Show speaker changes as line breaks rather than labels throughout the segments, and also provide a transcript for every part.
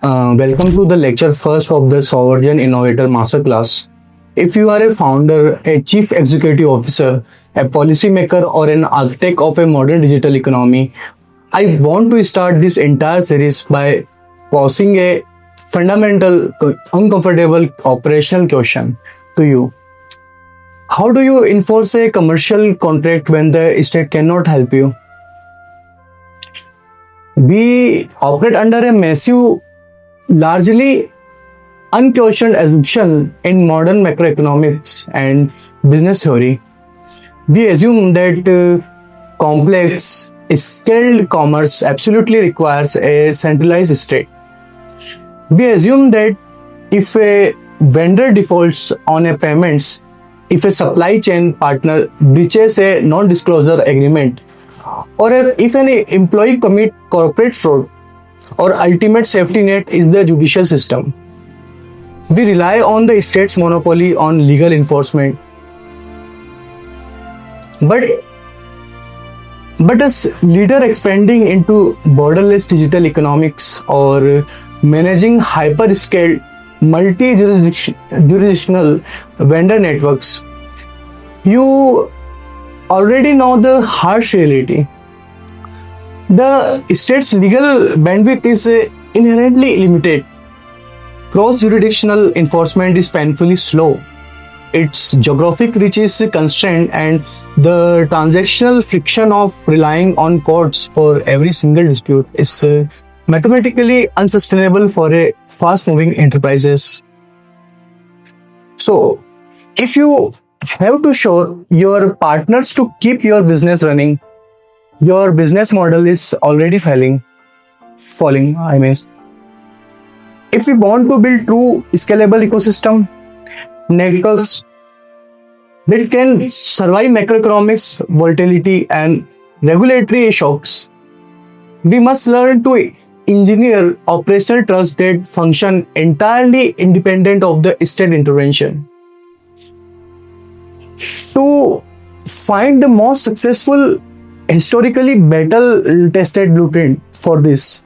Welcome to the lecture first of the Sovereign Innovator Masterclass. If you are a founder, a chief executive officer, a policymaker, or an architect of a modern digital economy, I want to start this entire series by posing a fundamental, uncomfortable operational question to you. How do you enforce a commercial contract when the state cannot help you? We operate under a massive, largely unquestioned assumption in modern macroeconomics and business theory. We assume that complex, scaled commerce absolutely requires a centralized state. We assume that if a vendor defaults on a payments, if a supply chain partner breaches a non-disclosure agreement, or if an employee commit corporate fraud, our ultimate safety net is the judicial system. We rely on the state's monopoly on legal enforcement. But as leader expanding into borderless digital economics or managing hyper-scaled multi-jurisdictional vendor networks, you already know the harsh reality. The state's legal bandwidth is inherently limited. Cross-jurisdictional enforcement is painfully slow. Its geographic reach is constrained, and the transactional friction of relying on courts for every single dispute is mathematically unsustainable for a fast-moving enterprises. So, if you have to show your partners to keep your business running, your business model is already falling. If we want to build true scalable ecosystem, networks that can survive macroeconomics volatility and regulatory shocks, we must learn to engineer operational trust that function entirely independent of the state intervention. To find the most successful, historically battle tested blueprint for this,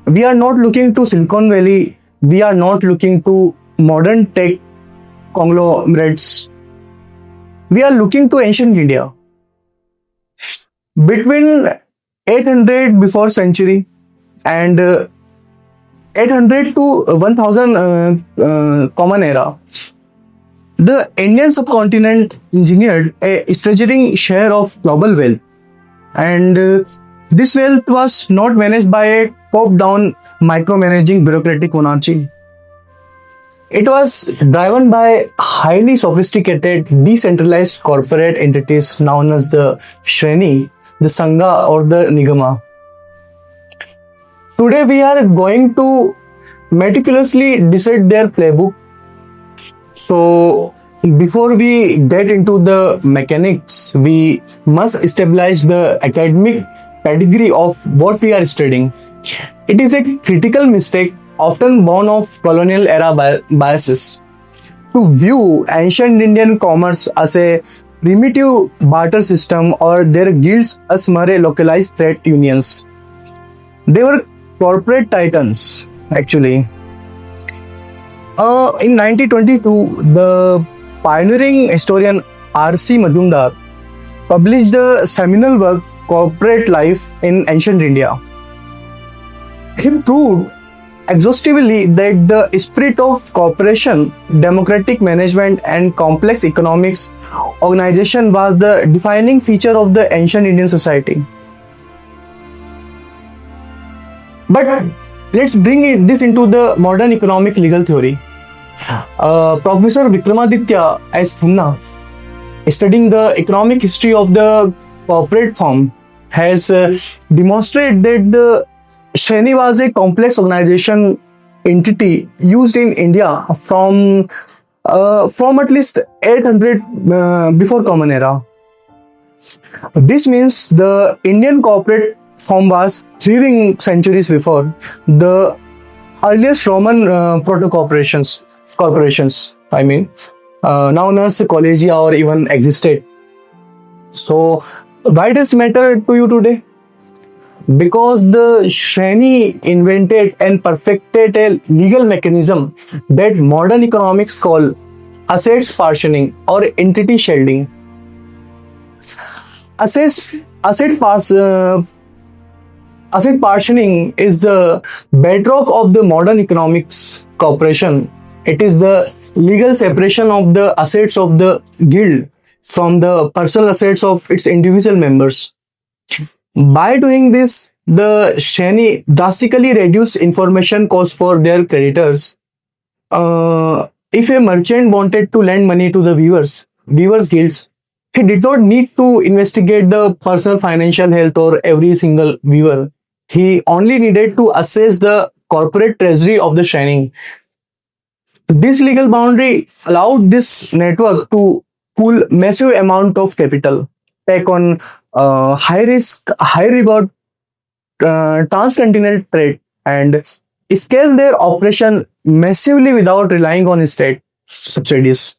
we are not looking to Silicon Valley, we are not looking to modern tech conglomerates, we are looking to ancient India. Between 800 before century and 800 to 1000 common era, the Indian subcontinent engineered a staggering share of global wealth, and this wealth was not managed by a top-down micromanaging bureaucratic monarchy. It was driven by highly sophisticated decentralized corporate entities known as the Shreni, the Sangha, or the Nigama. Today we are going to meticulously dissect their playbook. So before we get into the mechanics, we must establish the academic pedigree of what we are studying. It is a critical mistake, often born of colonial era biases, to view ancient Indian commerce as a primitive barter system or their guilds as mere localized trade unions. They were corporate titans, actually. In 1922, the pioneering historian R.C. Majumdar published the seminal work Corporate Life in Ancient India. He proved exhaustively that the spirit of cooperation, democratic management, and complex economics organization was the defining feature of the ancient Indian society. But let's bring this into the modern economic legal theory. Professor Vikramaditya S. Khanna, studying the economic history of the corporate firm, has demonstrated that the Shreni was a complex organization entity used in India from at least 800 before Common Era. This means the Indian corporate firm was thriving centuries before the earliest Roman proto-corporations, known as collegia or even existed. So, why does it matter to you today? because the Shreni invented and perfected a legal mechanism that modern economics call assets partitioning or entity shielding. Assets, asset, pars, asset partitioning is the bedrock of the modern economics cooperation. It is the legal separation of the assets of the guild from the personal assets of its individual members. By doing this, the Sheni drastically reduce information costs for their creditors. If a merchant wanted to lend money to the viewers guilds, he did not need to investigate the personal financial health or every single viewer. He only needed to assess the corporate treasury of the Sheni. This legal boundary allowed this network to pool massive amount of capital, take on high risk, high reward transcontinental trade, and scale their operation massively without relying on state subsidies.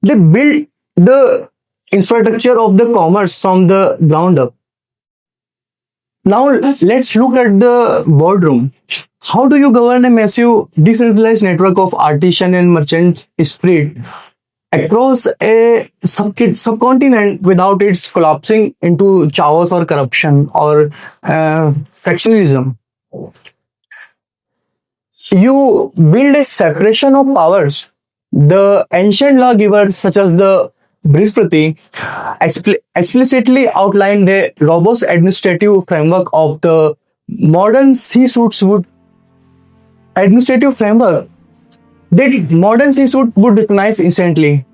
They built the infrastructure of the commerce from the ground up. Now let's look at the boardroom. How do you govern a massive decentralized network of artisan and merchant spread across a subcontinent without it collapsing into chaos or corruption or factionalism? You build a separation of powers. The ancient lawgivers, such as the Brihaspati, explicitly outlined a robust administrative framework of the modern C-suits would administrative framework that modern C-suit would recognize instantly.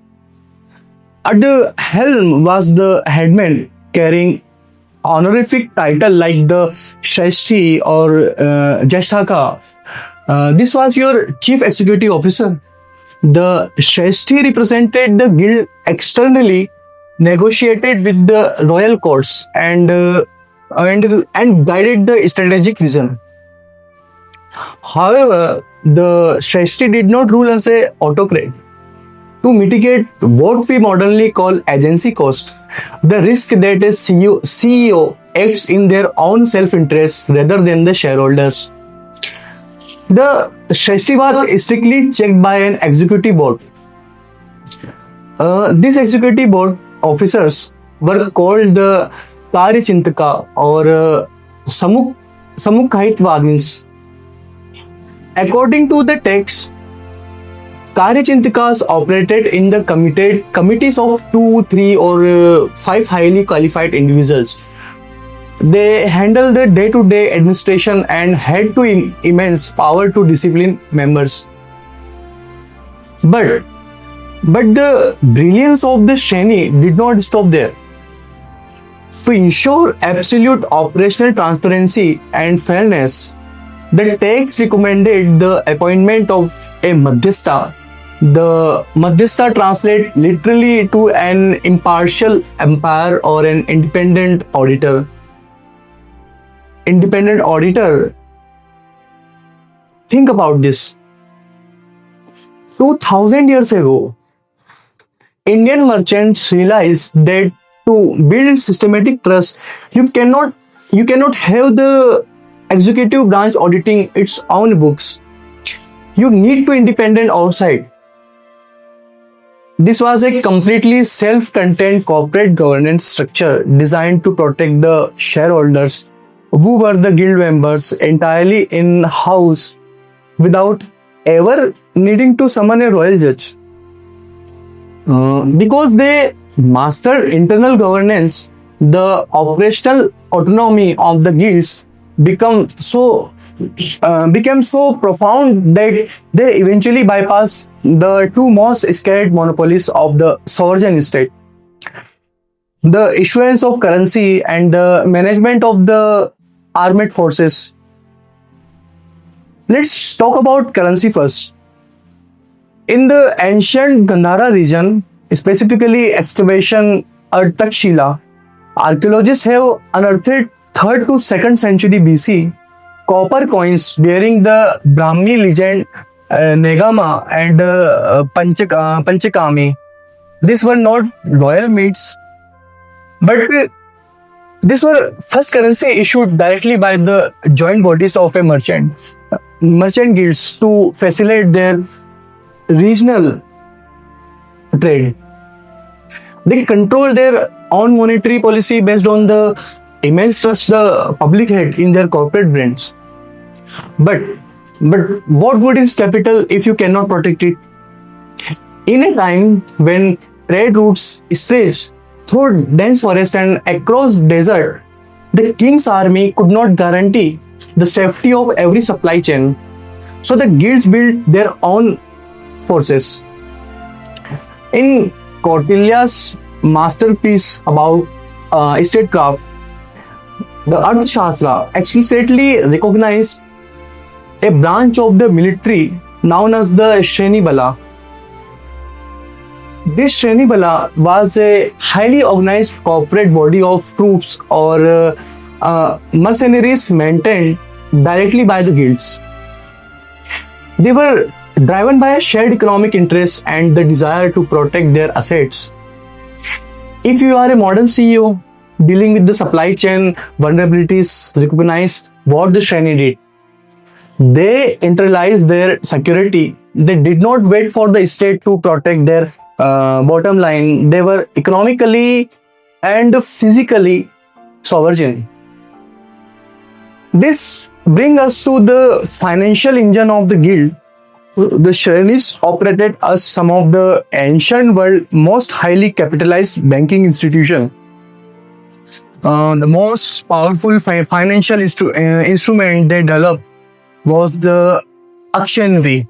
At the helm was the headman carrying honorific title like the Shresti or Jasthaka. This was your chief executive officer. The Shresti represented the guild externally, negotiated with the royal courts, and guided the strategic vision. However, the Shresti did not rule as a autocrat. To mitigate what we modernly call agency cost, the risk that a CEO acts in their own self-interest rather than the shareholders. The Shresti was strictly checked by an executive board. These executive board officers were called the Karyachintaka or Samukhaitvagins. According to the text, Karyachintakas operated in the committees of 2, 3, or 5 highly qualified individuals. They handled the day-to-day administration and had to immense power to discipline members. But the brilliance of the Shreni did not stop there. To ensure absolute operational transparency and fairness, the text recommended the appointment of a Madhyastha. The Madhyastha translates literally to an impartial umpire or an independent auditor. Independent auditor. Think about this. 2000 years ago, Indian merchants realized that to build systematic trust, you cannot have the executive branch auditing its own books. You need to independent oversight. This was a completely self-contained corporate governance structure designed to protect the shareholders who were the guild members entirely in-house without ever needing to summon a royal judge. Because they mastered internal governance, the operational autonomy of the guilds became so profound that they eventually bypassed the two most scared monopolies of the sovereign state: the issuance of currency and the management of the armed forces. Let's talk about currency first. In the ancient Gandhara region, specifically excavation at Takshila, archaeologists have unearthed 3rd to 2nd century BC copper coins bearing the Brahmi legend Negama and Panchakami. These were not royal meets, but These were first currency issued directly by the joint bodies of a merchant guilds to facilitate their regional trade. They control their own monetary policy based on the immense trust the public had in their corporate brands. But what good is capital if you cannot protect it? In a time when trade routes stretched through dense forest and across desert, the king's army could not guarantee the safety of every supply chain. So the guilds built their own forces. In Kautilya's masterpiece about statecraft, the Arthashastra explicitly recognized a branch of the military known as the Shrenibala. This Shrenibala was a highly organized corporate body of troops or mercenaries maintained directly by the guilds. They were driven by a shared economic interest and the desire to protect their assets. If you are a modern CEO dealing with the supply chain vulnerabilities, recognize what the Shreni did. They internalized their security. They did not wait for the state to protect their bottom line. They were economically and physically sovereign. This brings us to the financial engine of the guild. The Shrenis operated as some of the ancient world most highly capitalized banking institution. The most powerful financial instrument they developed was the Akshayanivi.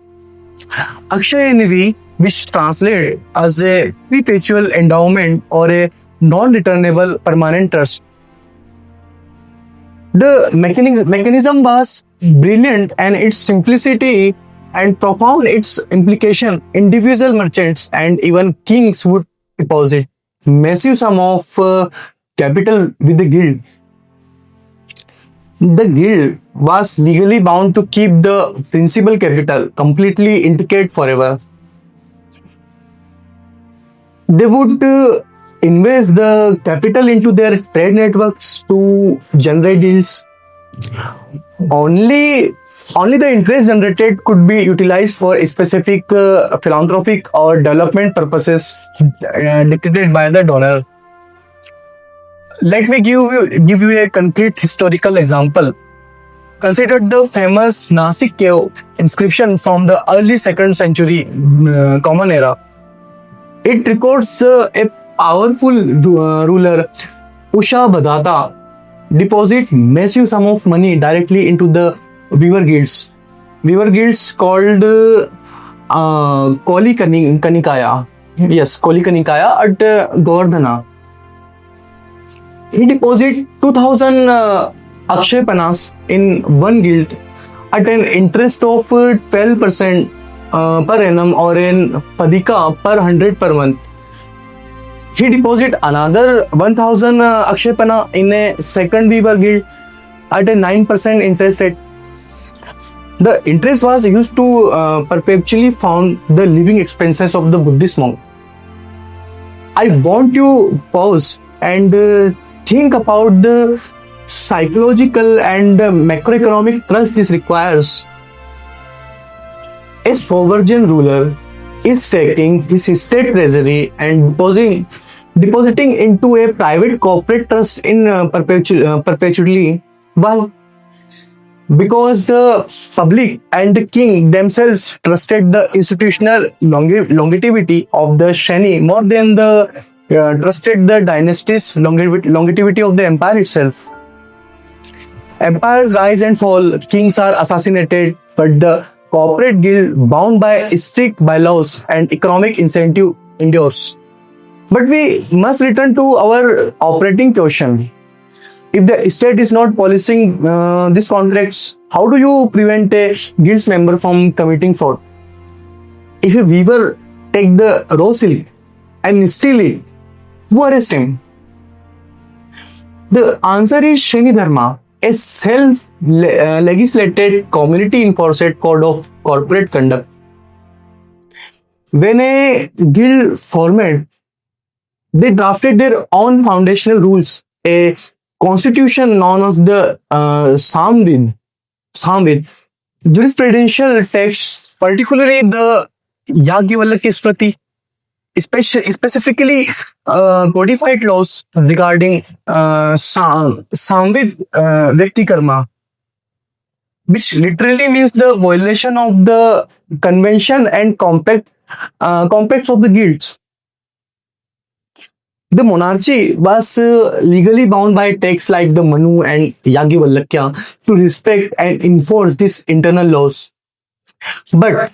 Akshayanivi, which translates as a perpetual endowment or a non-returnable permanent trust. The mechanism was brilliant and its simplicity and profound its implication. Individual merchants and even kings would deposit massive sum of capital with the guild. The guild was legally bound to keep the principal capital completely intact forever. They would invest the capital into their trade networks to generate deals. Only the interest generated could be utilized for specific philanthropic or development purposes dictated by the donor. Let me give you a concrete historical example. Consider the famous Nasik cave inscription from the early 2nd century Common Era. It records a powerful ruler, Usha Badata, deposit massive sum of money directly into the weaver guilds. Weaver guilds called Koli Kanikaya. Yes, Koli Kanikaya at Govardhana. He deposited 2000 Akshay Panas in one guild at an interest of 12% per annum or in Padika per 100 per month. He deposited another 1000 Akshay Pana in a second weaver guild at a 9% interest rate. The interest was used to perpetually fund the living expenses of the Buddhist monk. I want you pause and think about the psychological and macroeconomic trust this requires. A sovereign ruler is taking his state treasury and depositing into a private corporate trust in perpetually. Why? Because the public and the king themselves trusted the institutional longevity of the Shreni more than the trusted the dynasty's longevity of the empire itself. Empires rise and fall, kings are assassinated, but the corporate guild, bound by strict bylaws and economic incentive, endures. But we must return to our operating question. If the state is not policing these contracts, how do you prevent a guild member from committing fraud? If a weaver take the raw silk and steal it, who arrest him? The answer is Shreni Dharma, a self-legislated community enforced code of corporate conduct. When a guild formed, they drafted their own foundational rules, a constitution known as the Samvid, jurisprudential texts, particularly the Yagyavalkya Smriti, specifically codified laws regarding Samvid Vyakti Karma, which literally means the violation of the convention and compacts of the guilds. The monarchy was legally bound by texts like the Manu and Yagyavalkya to respect and enforce these internal laws. But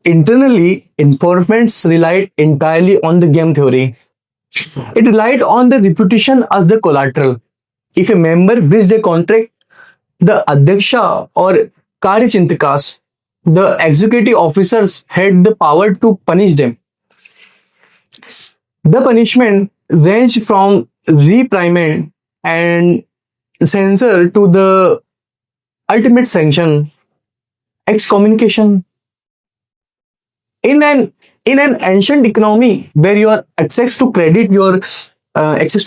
internally, enforcements relied entirely on the game theory. It relied on the reputation as the collateral. If a member breached a contract, the Adhyaksha or Karyachintakas, the executive officers, had the power to punish them. The punishment ranged from reprimand and censure to the ultimate sanction, excommunication. In an ancient economy where your access to credit, your access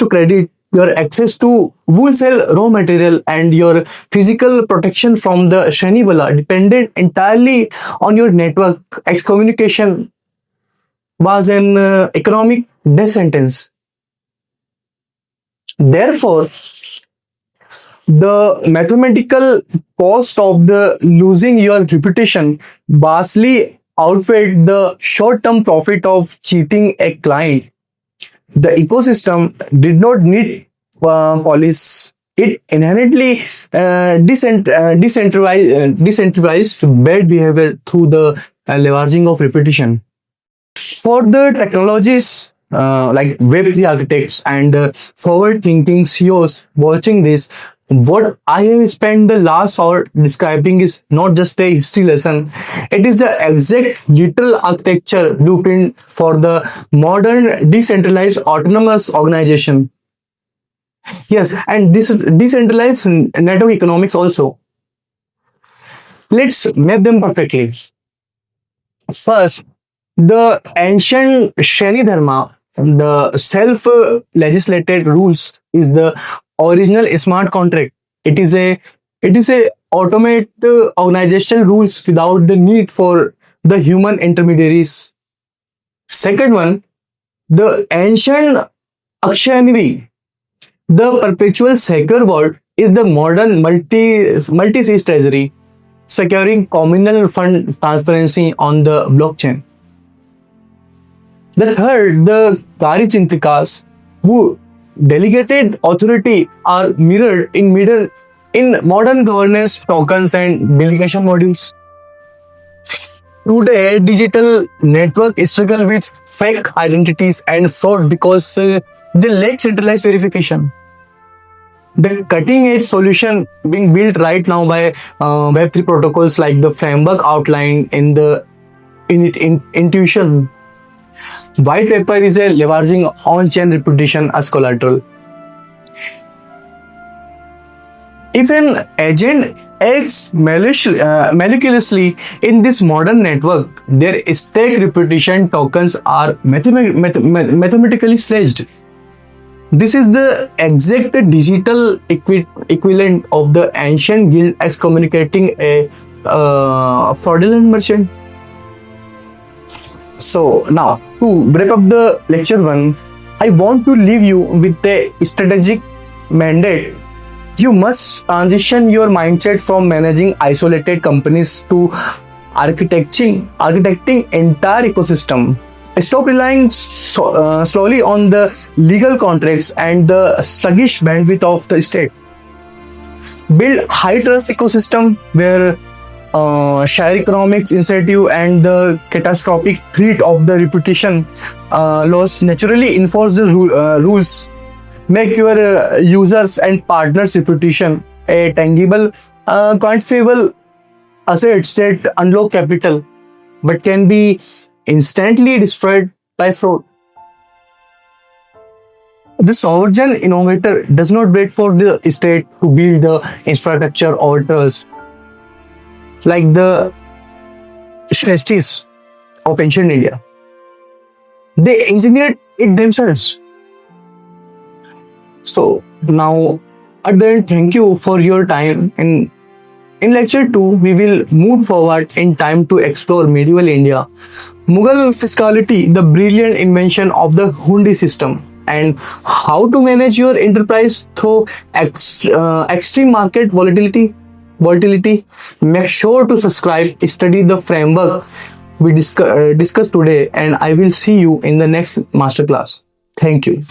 to wholesale raw material, and your physical protection from the Shrenibala depended entirely on your network, excommunication was an economic death sentence. Therefore, the mathematical cost of the losing your reputation vastly outweighed the short-term profit of cheating a client. The ecosystem did not need police. It inherently decentralized bad behavior through the leveraging of reputation. For the technologies like Web3 architects and forward-thinking CEOs watching this, what I have spent the last hour describing is not just a history lesson. It is the exact literal architecture blueprint for the modern decentralized autonomous organization. Yes, and this decentralized network economics also. Let's map them perfectly. First, the ancient Shreni Dharma, the self-legislated rules, is the original smart contract. It is a automate organizational rules without the need for the human intermediaries. Second one, the ancient Akshayanivi, the perpetual secure vault, is the modern multi-sig treasury, securing communal fund transparency on the blockchain. The third, the Karichintikas, who delegated authority are mirrored in modern governance tokens and delegation modules. Today, digital network struggle with fake identities and fraud because they lack centralized verification. The cutting edge solution being built right now by Web3 protocols like the framework outlined in the intuition white paper is a leveraging on-chain reputation as collateral. If an agent acts maliciously in this modern network, their stake reputation tokens are mathematically sledged. This is the exact digital equivalent of the ancient guild excommunicating a fraudulent merchant. So now, to wrap up the lecture one, I want to leave you with a strategic mandate. You must transition your mindset from managing isolated companies to architecting entire ecosystem. Stop relying slowly on the legal contracts and the sluggish bandwidth of the state. Build high trust ecosystem where share economics incentive and the catastrophic threat of the reputation loss naturally enforce the rules. Make your users and partners reputation a tangible, quantifiable asset that unlock capital but can be instantly destroyed by fraud. The sovereign innovator does not wait for the state to build the infrastructure or trust like the Shrestis of ancient India. They engineered it themselves. So now at the end, thank you for your time. And in lecture 2, we will move forward in time to explore medieval India, Mughal fiscality, the brilliant invention of the hundi system, and how to manage your enterprise through extreme market volatility. Make sure to subscribe, study the framework we discussed today, and I will see you in the next masterclass. Thank you.